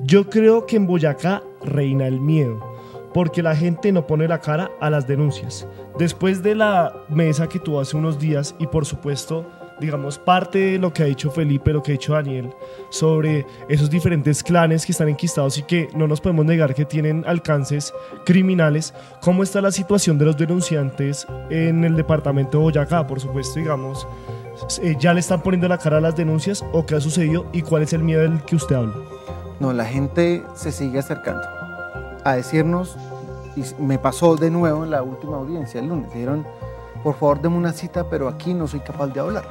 Yo creo que en Boyacá reina el miedo, porque la gente no pone la cara a las denuncias. Después de la mesa que tuvo hace unos días y por supuesto, digamos, parte de lo que ha dicho Felipe, lo que ha dicho Daniel, sobre esos diferentes clanes que están enquistados y que no nos podemos negar que tienen alcances criminales, ¿cómo está la situación de los denunciantes en el departamento de Boyacá? Por supuesto, digamos, ¿ya le están poniendo la cara a las denuncias o qué ha sucedido y cuál es el miedo del que usted habla? No, la gente se sigue acercando a decirnos, y me pasó de nuevo en la última audiencia el lunes, dijeron, por favor deme una cita, pero aquí no soy capaz de hablar.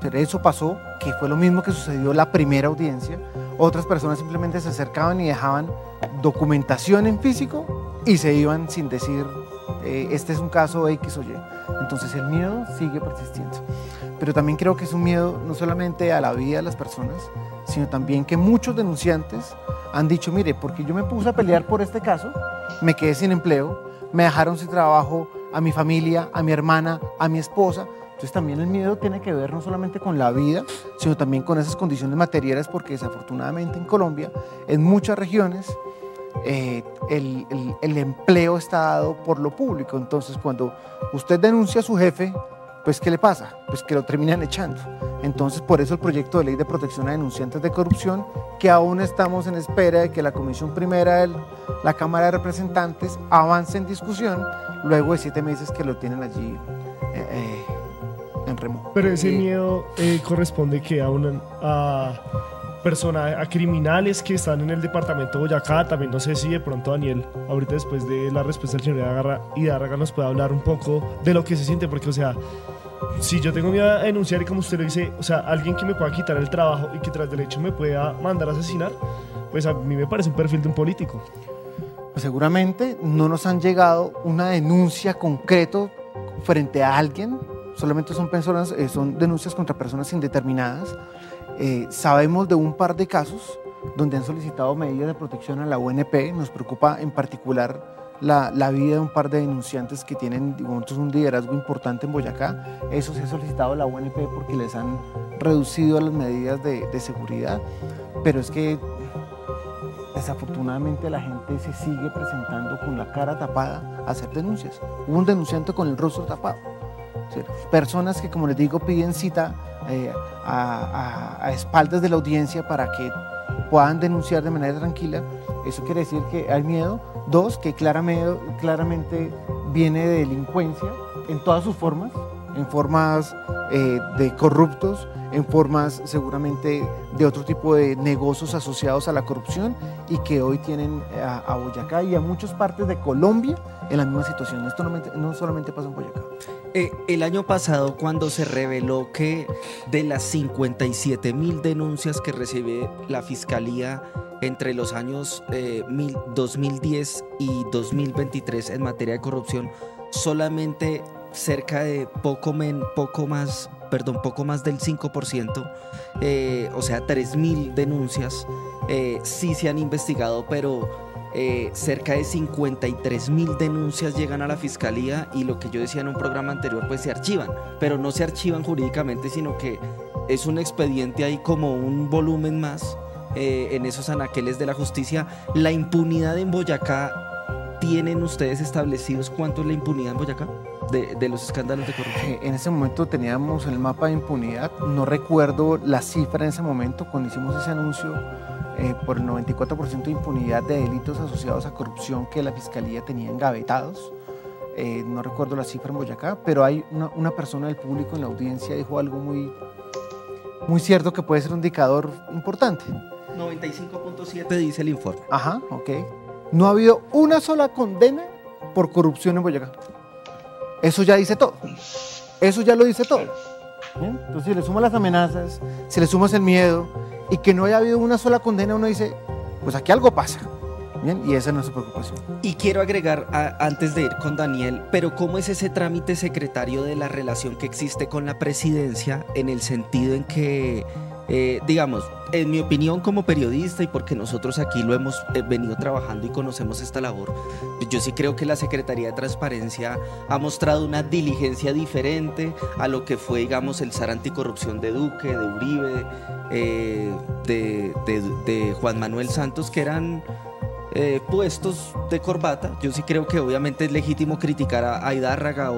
Pero eso pasó, que fue lo mismo que sucedió la primera audiencia. Otras personas simplemente se acercaban y dejaban documentación en físico y se iban sin decir, este es un caso X o Y. Entonces el miedo sigue persistiendo. Pero también creo que es un miedo no solamente a la vida de las personas, sino también que muchos denunciantes han dicho, mire, porque yo me puse a pelear por este caso, me quedé sin empleo, me dejaron sin trabajo a mi familia, a mi hermana, a mi esposa. Entonces también el miedo tiene que ver no solamente con la vida, sino también con esas condiciones materiales, porque desafortunadamente en Colombia, en muchas regiones, el empleo está dado por lo público. Entonces cuando usted denuncia a su jefe, pues ¿qué le pasa? Pues que lo terminan echando. Entonces por eso el proyecto de ley de protección a denunciantes de corrupción, que aún estamos en espera de que la Comisión Primera de la Cámara de Representantes avance en discusión, luego de 7 meses que lo tienen allí en remojo. Pero ese miedo corresponde que a personas, a criminales que están en el departamento de Boyacá. También no sé si de pronto Daniel, ahorita después de la respuesta del señor Hidárraga, nos puede hablar un poco de lo que se siente, porque o sea, si yo tengo miedo a denunciar y como usted lo dice, o sea, alguien que me pueda quitar el trabajo y que tras del hecho me pueda mandar a asesinar, pues a mí me parece un perfil de un político. Pues seguramente no nos han llegado una denuncia concreto frente a alguien, solamente son personas, son denuncias contra personas indeterminadas. Sabemos de un par de casos donde han solicitado medidas de protección a la UNP. Nos preocupa en particular la vida de un par de denunciantes que tienen, digamos, un liderazgo importante en Boyacá. Eso se ha solicitado a la UNP porque les han reducido las medidas de seguridad, pero es que desafortunadamente la gente se sigue presentando con la cara tapada a hacer denuncias. Hubo un denunciante con el rostro tapado. ¿Sí? Personas que, como les digo, piden cita a espaldas de la audiencia para que puedan denunciar de manera tranquila. Eso quiere decir que hay miedo. 2, que claramente viene de delincuencia en todas sus formas, en formas de corruptos, en formas seguramente de otro tipo de negocios asociados a la corrupción y que hoy tienen a Boyacá y a muchas partes de Colombia en la misma situación. Esto no solamente pasa en Boyacá. El año pasado, cuando se reveló que de las 57.000 denuncias que recibe la Fiscalía entre los años 2010 y 2023 en materia de corrupción, solamente cerca de poco más del 5%, o sea, 3.000 denuncias, sí se han investigado, pero cerca de 53.000 denuncias llegan a la Fiscalía y lo que yo decía en un programa anterior, pues se archivan, pero no se archivan jurídicamente, sino que es un expediente ahí como un volumen más en esos anaqueles de la justicia. La impunidad en Boyacá, ¿tienen ustedes establecidos cuánto es la impunidad en Boyacá de los escándalos de corrupción? En ese momento teníamos el mapa de impunidad, no recuerdo la cifra en ese momento cuando hicimos ese anuncio, por el 94% de impunidad de delitos asociados a corrupción que la Fiscalía tenía engavetados. No recuerdo la cifra en Boyacá, pero hay una persona del público en la audiencia dijo algo muy cierto que puede ser un indicador importante. 95.7 dice el informe. Ajá, ok. No ha habido una sola condena por corrupción en Boyacá. Eso ya dice todo. Eso ya lo dice todo. ¿Bien? Entonces, si le sumas las amenazas, si le sumas el miedo y que no haya habido una sola condena, uno dice, pues aquí algo pasa. ¿Bien? Y esa es nuestra preocupación. Y quiero agregar, antes de ir con Daniel, pero ¿cómo es ese trámite, secretario, de la relación que existe con la presidencia, en el sentido en que digamos, en mi opinión como periodista y porque nosotros aquí lo hemos venido trabajando y conocemos esta labor, yo sí creo que la Secretaría de Transparencia ha mostrado una diligencia diferente a lo que fue, digamos, el SAR anticorrupción de Duque, de Uribe, de Juan Manuel Santos, que eran puestos de corbata. Yo sí creo que obviamente es legítimo criticar a Hidárraga,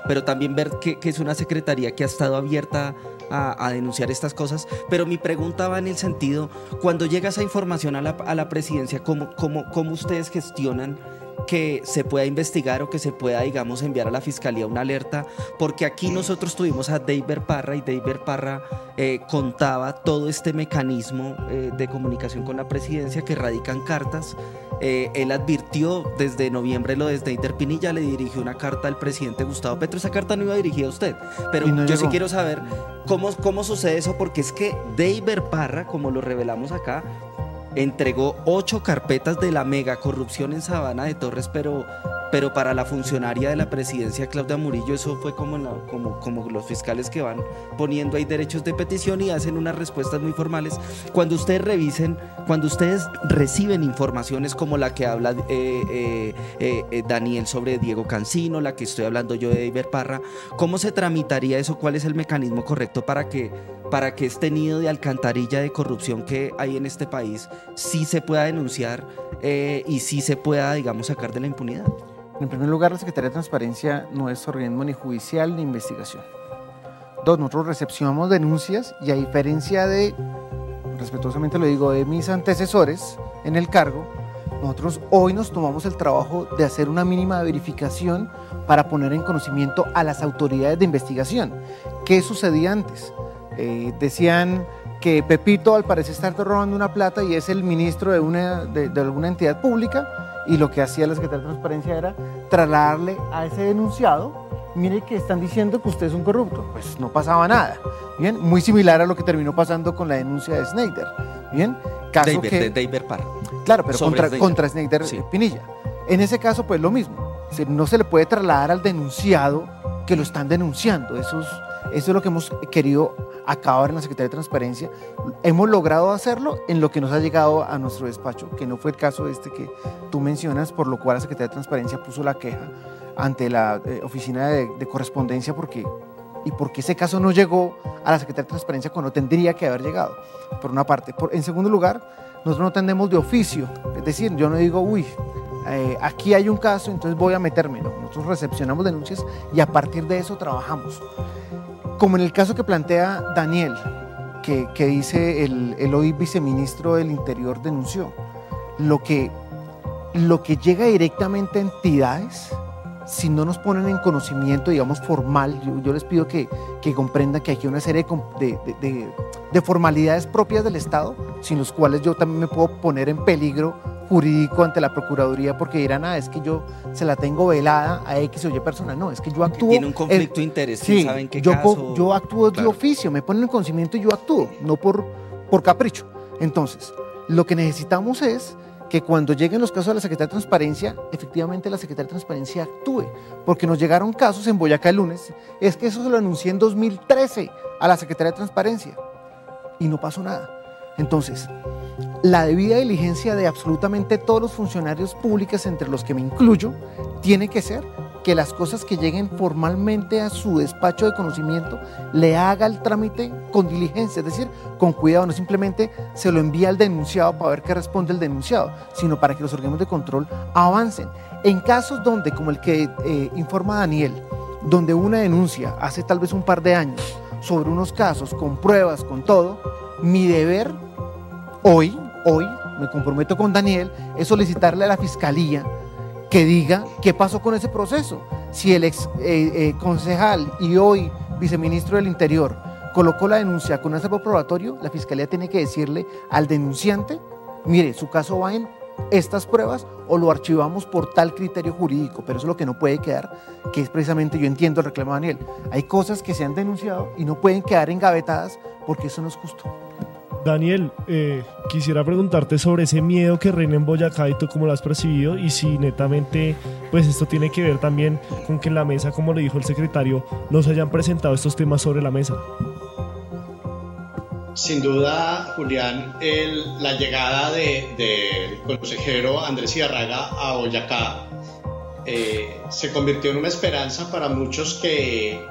pero también ver que es una secretaría que ha estado abierta a denunciar estas cosas. Pero mi pregunta va en el sentido, cuando llega esa información a la presidencia, ¿cómo ustedes gestionan que se pueda investigar o que se pueda, digamos, enviar a la fiscalía una alerta? Porque aquí nosotros tuvimos a Deiber Parra y Deiber Parra contaba todo este mecanismo de comunicación con la presidencia que radican cartas. Él advirtió desde noviembre lo de Snyder Pinilla, le dirigió una carta al presidente Gustavo Petro. Esa carta no iba dirigida a usted, pero no yo llegó. sí quiero saber cómo sucede eso, porque es que Deiber Parra, como lo revelamos acá, entregó 8 carpetas de la mega corrupción en Sabana de Torres, pero para la funcionaria de la presidencia, Claudia Murillo, eso fue como los fiscales que van poniendo ahí derechos de petición y hacen unas respuestas muy formales. Cuando ustedes reciben informaciones como la que habla Daniel sobre Diego Cancino, la que estoy hablando yo de Deiber Parra, ¿cómo se tramitaría eso? ¿Cuál es el mecanismo correcto para que este nido de alcantarilla de corrupción que hay en este país sí se pueda denunciar y sí se pueda, digamos, sacar de la impunidad? En primer lugar, la Secretaría de Transparencia no es organismo ni judicial ni investigación. 2, nosotros recepcionamos denuncias y a diferencia de, respetuosamente lo digo, de mis antecesores en el cargo, nosotros hoy nos tomamos el trabajo de hacer una mínima verificación para poner en conocimiento a las autoridades de investigación. ¿Qué sucedía antes? Decían que Pepito al parecer está robando una plata y es el ministro de alguna entidad pública, y lo que hacía la Secretaría de Transparencia era trasladarle a ese denunciado: mire que están diciendo que usted es un corrupto. Pues no pasaba nada. Bien, muy similar a lo que terminó pasando con la denuncia de Snyder. Bien, caso de Deiber Parra. Claro, pero Sobre contra Snyder sí. Pinilla. En ese caso, pues lo mismo. No se le puede trasladar al denunciado que lo están denunciando. Eso es lo que hemos querido acabar en la Secretaría de Transparencia. Hemos logrado hacerlo en lo que nos ha llegado a nuestro despacho, que no fue el caso este que tú mencionas, por lo cual la Secretaría de Transparencia puso la queja ante la oficina de correspondencia porque ese caso no llegó a la Secretaría de Transparencia cuando tendría que haber llegado, por una parte. En segundo lugar, nosotros no tendemos de oficio, es decir, yo no digo, aquí hay un caso, entonces voy a meterme. No, nosotros recepcionamos denuncias y a partir de eso trabajamos. Como en el caso que plantea Daniel, que dice el hoy viceministro del Interior denunció, lo que llega directamente a entidades, si no nos ponen en conocimiento, digamos, formal, yo les pido que comprendan que hay una serie de formalidades propias del Estado, sin los cuales yo también me puedo poner en peligro jurídico ante la Procuraduría, porque dirán, es que yo se la tengo velada a X o Y persona. No, es que yo actúo... Tiene un conflicto de interés, sí, ¿saben qué caso? Yo actúo Claro. de oficio, me ponen en conocimiento y yo actúo, no por capricho. Entonces, lo que necesitamos es que cuando lleguen los casos a la Secretaría de Transparencia, efectivamente la Secretaría de Transparencia actúe, porque nos llegaron casos en Boyacá el lunes, es que eso se lo anuncié en 2013 a la Secretaría de Transparencia y no pasó nada. Entonces, la debida diligencia de absolutamente todos los funcionarios públicos, entre los que me incluyo, tiene que ser que las cosas que lleguen formalmente a su despacho de conocimiento le haga el trámite con diligencia, es decir, con cuidado, no simplemente se lo envía al denunciado para ver qué responde el denunciado, sino para que los organismos de control avancen. En casos donde, como el que informa Daniel, donde hubo una denuncia hace tal vez un par de años sobre unos casos, con pruebas, con todo, mi deber hoy, me comprometo con Daniel, es solicitarle a la Fiscalía que diga qué pasó con ese proceso. Si el ex concejal y hoy viceministro del Interior colocó la denuncia con un acervo probatorio, la Fiscalía tiene que decirle al denunciante, mire, su caso va en estas pruebas o lo archivamos por tal criterio jurídico, pero eso es lo que no puede quedar, que es precisamente, yo entiendo el reclamo de Daniel, hay cosas que se han denunciado y no pueden quedar engavetadas porque eso no es justo. Daniel, quisiera preguntarte sobre ese miedo que reina en Boyacá y tú cómo lo has percibido, y si netamente pues esto tiene que ver también con que en la mesa, como le dijo el secretario, no se hayan presentado estos temas sobre la mesa. Sin duda, Julián, la llegada del consejero Andrés Ziyarraga a Boyacá se convirtió en una esperanza para muchos que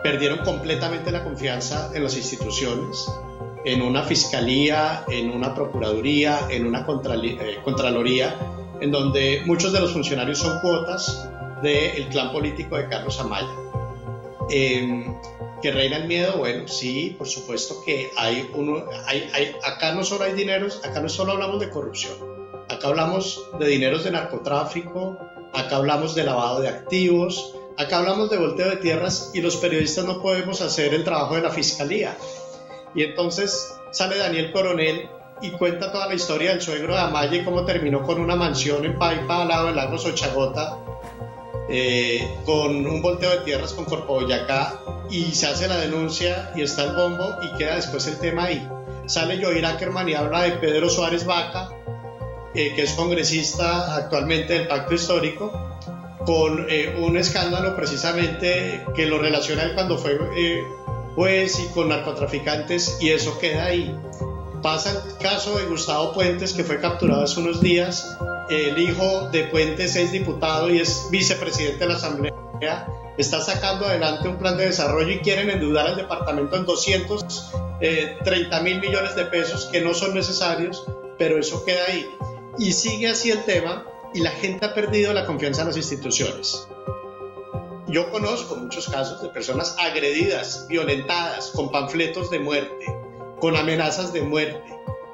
perdieron completamente la confianza en las instituciones, en una fiscalía, en una procuraduría, en una contraloría, en donde muchos de los funcionarios son cuotas del clan político de Carlos Amaya. ¿Que reina el miedo? Bueno, sí, por supuesto que acá no solo hay dineros, acá no solo hablamos de corrupción, acá hablamos de dineros de narcotráfico, acá hablamos de lavado de activos, acá hablamos de volteo de tierras, y los periodistas no podemos hacer el trabajo de la fiscalía. Y entonces sale Daniel Coronel y cuenta toda la historia del suegro de Amaya y cómo terminó con una mansión en Paipa al lado del lago Xochagota, con un volteo de tierras con Corpo Boyacá, y se hace la denuncia y está el bombo y queda después el tema ahí. Sale Joir Ackerman y habla de Pedro Suárez Vaca, que es congresista actualmente del Pacto Histórico, con un escándalo precisamente que lo relaciona él cuando fue juez y con narcotraficantes, y eso queda ahí. Pasa el caso de Gustavo Puentes, que fue capturado hace unos días. El hijo de Puentes es diputado y es vicepresidente de la Asamblea. Está sacando adelante un plan de desarrollo y quieren endeudar al departamento en 230.000 millones de pesos que no son necesarios, pero eso queda ahí. Y sigue así el tema, y la gente ha perdido la confianza en las instituciones. Yo conozco muchos casos de personas agredidas, violentadas, con panfletos de muerte, con amenazas de muerte,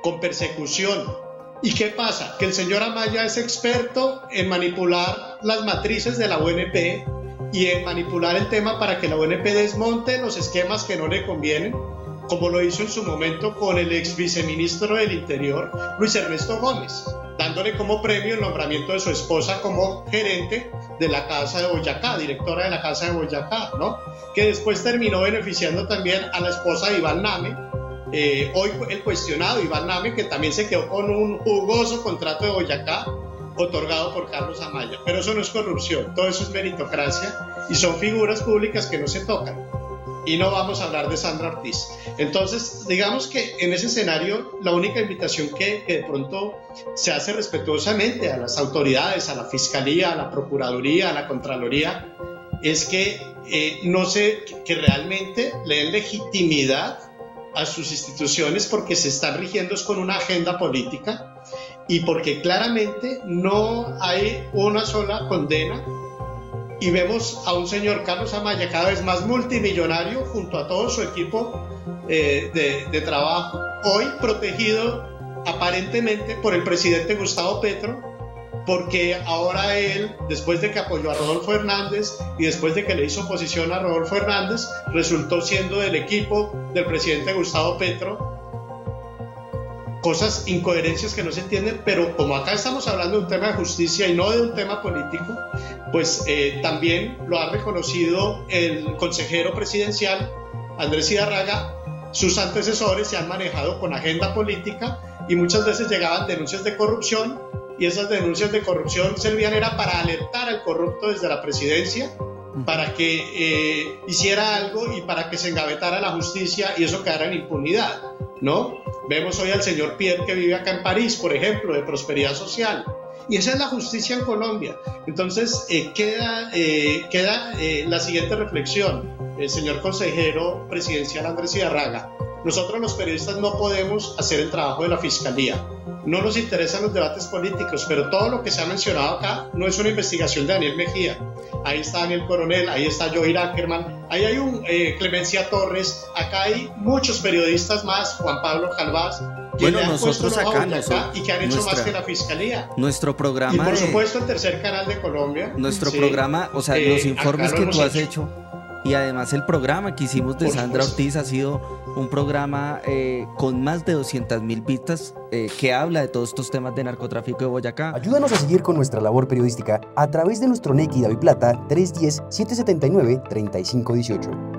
con persecución. ¿Y qué pasa? Que el señor Amaya es experto en manipular las matrices de la UNP y en manipular el tema para que la UNP desmonte los esquemas que no le convienen, como lo hizo en su momento con el ex viceministro del Interior, Luis Ernesto Gómez, dándole como premio el nombramiento de su esposa como gerente de la Casa de Boyacá, directora de la Casa de Boyacá, ¿no? Que después terminó beneficiando también a la esposa de Iván Name, hoy el cuestionado Iván Name, que también se quedó con un jugoso contrato de Boyacá otorgado por Carlos Amaya. Pero eso no es corrupción, todo eso es meritocracia y son figuras públicas que no se tocan. Y no vamos a hablar de Sandra Ortiz. Entonces, digamos que en ese escenario, la única invitación que de pronto se hace respetuosamente a las autoridades, a la Fiscalía, a la Procuraduría, a la Contraloría, es que que realmente le den legitimidad a sus instituciones, porque se están rigiendo con una agenda política y porque claramente no hay una sola condena. Y vemos a un señor Carlos Amaya cada vez más multimillonario junto a todo su equipo de trabajo, hoy protegido aparentemente por el presidente Gustavo Petro, porque ahora él, después de que apoyó a Rodolfo Hernández y después de que le hizo oposición a Rodolfo Hernández, resultó siendo del equipo del presidente Gustavo Petro. Cosas, incoherencias que no se entienden, pero como acá estamos hablando de un tema de justicia y no de un tema político, pues también lo ha reconocido el consejero presidencial Andrés Ziyarraga. Sus antecesores se han manejado con agenda política y muchas veces llegaban denuncias de corrupción, y esas denuncias de corrupción servían era para alertar al corrupto desde la presidencia, para que hiciera algo y para que se engavetara la justicia y eso quedara en impunidad, ¿no? Vemos hoy al señor Pierre, que vive acá en París, por ejemplo, de Prosperidad Social. Y esa es la justicia en Colombia. Entonces queda la siguiente reflexión, señor consejero presidencial Andrés Ziyarraga. Nosotros los periodistas no podemos hacer el trabajo de la Fiscalía. No nos interesan los debates políticos, pero todo lo que se ha mencionado acá no es una investigación de Daniel Mejía. Ahí está Daniel Coronel, ahí está Joir Ackerman, ahí hay un Clemencia Torres, acá hay muchos periodistas más, Juan Pablo Calvás, que bueno, le han nosotros puesto acá y que han hecho más que la Fiscalía. Nuestro programa. Y por supuesto el tercer canal de Colombia. Nuestro sí, programa, o sea, los informes que tú has hecho. Y además el programa que hicimos de Sandra Ortiz ha sido un programa con más de 200.000 vistas que habla de todos estos temas de narcotráfico de Boyacá. Ayúdanos a seguir con nuestra labor periodística a través de nuestro NEC y DaviPlata 310-779-3518.